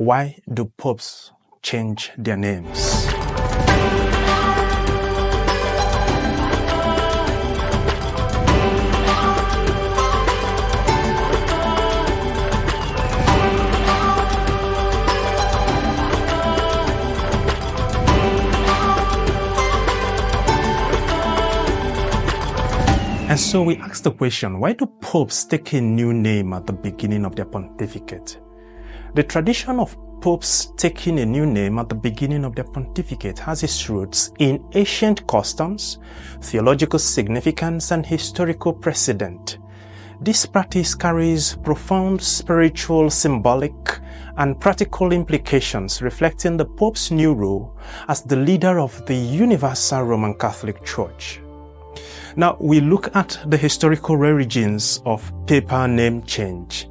Why do popes change their names? And so we ask the question, why do popes take a new name at the beginning of their pontificate? The tradition of popes taking a new name at the beginning of their pontificate has its roots in ancient customs, theological significance, and historical precedent. This practice carries profound spiritual, symbolic, and practical implications, reflecting the Pope's new role as the leader of the Universal Roman Catholic Church. Now, we look at the historical origins of papal name change.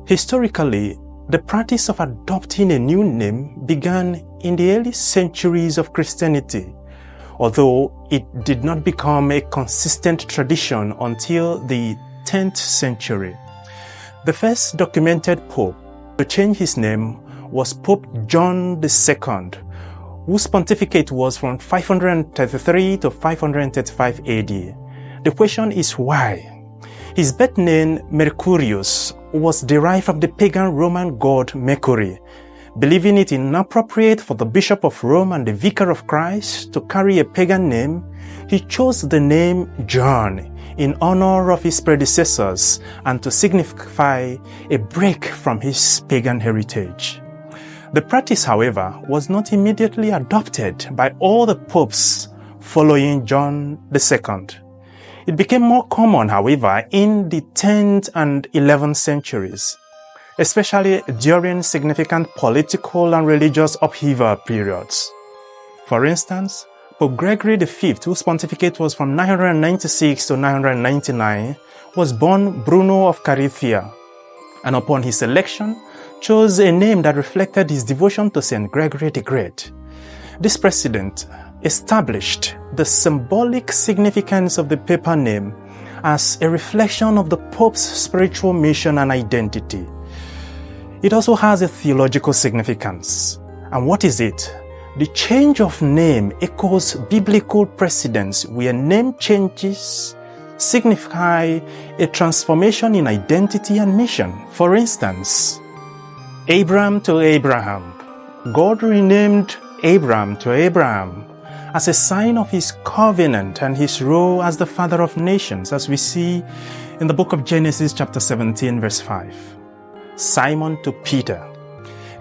Historically, the practice of adopting a new name began in the early centuries of Christianity, although it did not become a consistent tradition until the 10th century. The first documented pope to change his name was Pope John II, whose pontificate was from 533 to 535 AD. The question is why? His birth name, Mercurius, was derived from the pagan Roman god Mercury. Believing it inappropriate for the Bishop of Rome and the Vicar of Christ to carry a pagan name, he chose the name John in honor of his predecessors and to signify a break from his pagan heritage. The practice, however, was not immediately adopted by all the popes following John II. It became more common, however, in the 10th and 11th centuries, especially during significant political and religious upheaval periods. For instance, Pope Gregory V, whose pontificate was from 996 to 999, was born Bruno of Carinthia, and upon his election, chose a name that reflected his devotion to Saint Gregory the Great. This precedent established the symbolic significance of the papal name as a reflection of the Pope's spiritual mission and identity. It also has a theological significance. And what is it? The change of name echoes biblical precedents where name changes signify a transformation in identity and mission. For instance, Abram to Abraham. God renamed Abram to Abraham as a sign of his covenant and his role as the father of nations, as we see in the book of Genesis chapter 17 verse 5. Simon to Peter.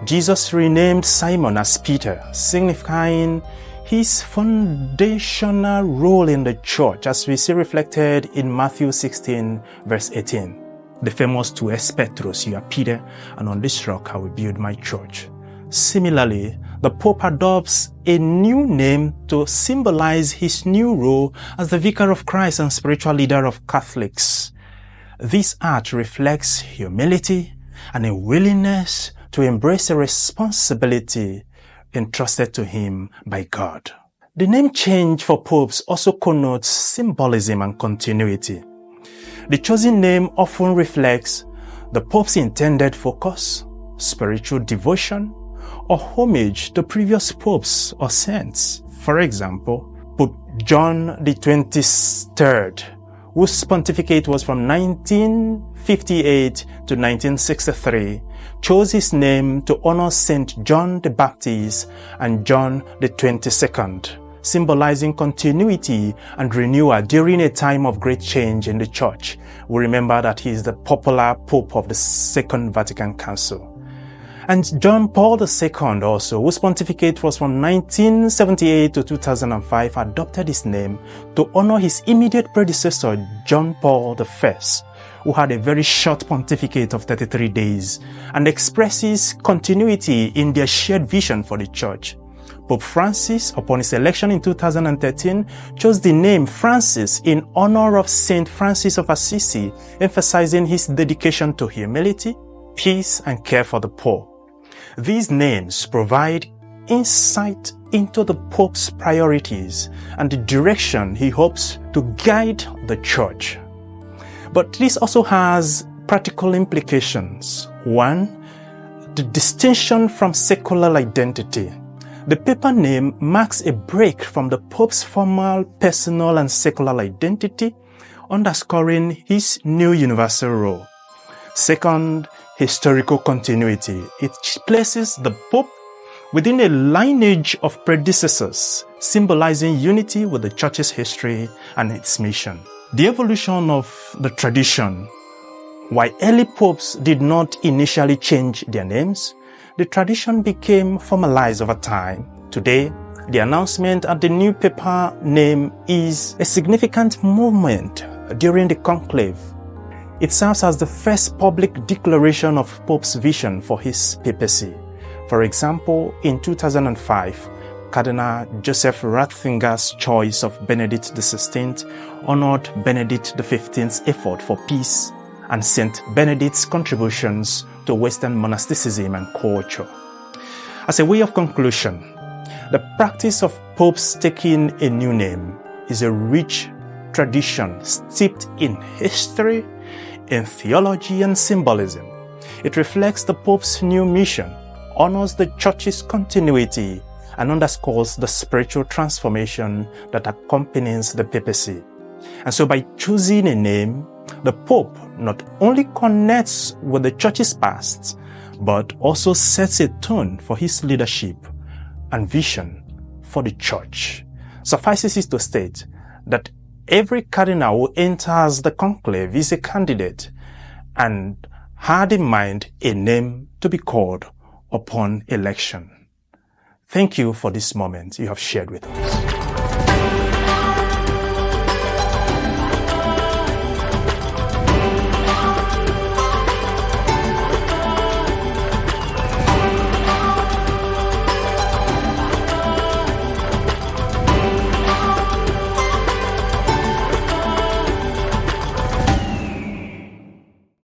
Jesus renamed Simon as Peter, signifying his foundational role in the church, as we see reflected in Matthew 16 verse 18. The famous tu es Petrus, you are Peter, and on this rock I will build my church. Similarly, the Pope adopts a new name to symbolize his new role as the Vicar of Christ and spiritual leader of Catholics. This act reflects humility and a willingness to embrace a responsibility entrusted to him by God. The name change for popes also connotes symbolism and continuity. The chosen name often reflects the Pope's intended focus, spiritual devotion, or homage to previous popes or saints. For example, Pope John XXIII, whose pontificate was from 1958 to 1963, chose his name to honor Saint John the Baptist and John the 22nd, symbolizing continuity and renewal during a time of great change in the Church. We remember that he is the popular Pope of the Second Vatican Council. And John Paul II also, whose pontificate was from 1978 to 2005, adopted his name to honor his immediate predecessor, John Paul I, who had a very short pontificate of 33 days and expresses continuity in their shared vision for the Church. Pope Francis, upon his election in 2013, chose the name Francis in honor of Saint Francis of Assisi, emphasizing his dedication to humility, peace, and care for the poor. These names provide insight into the Pope's priorities and the direction he hopes to guide the Church. But this also has practical implications. One, the distinction from secular identity. The papal name marks a break from the Pope's formal, personal, and secular identity, underscoring his new universal role. Second, historical continuity. It places the Pope within a lineage of predecessors, symbolizing unity with the Church's history and its mission. The evolution of the tradition. While early popes did not initially change their names, the tradition became formalized over time. Today, the announcement of the new papal name is a significant movement during the conclave. It serves as the first public declaration of Pope's vision for his papacy. For example, in 2005, Cardinal Joseph Ratzinger's choice of Benedict XVI honored Benedict XV's effort for peace and St. Benedict's contributions to Western monasticism and culture. As a way of conclusion, the practice of popes taking a new name is a rich tradition steeped in history, in theology and symbolism. It reflects the Pope's new mission, honors the Church's continuity, and underscores the spiritual transformation that accompanies the papacy. And so by choosing a name, the Pope not only connects with the Church's past, but also sets a tone for his leadership and vision for the Church. Suffices it to state that every cardinal who enters the conclave is a candidate and had in mind a name to be called upon election. Thank you for this moment you have shared with us.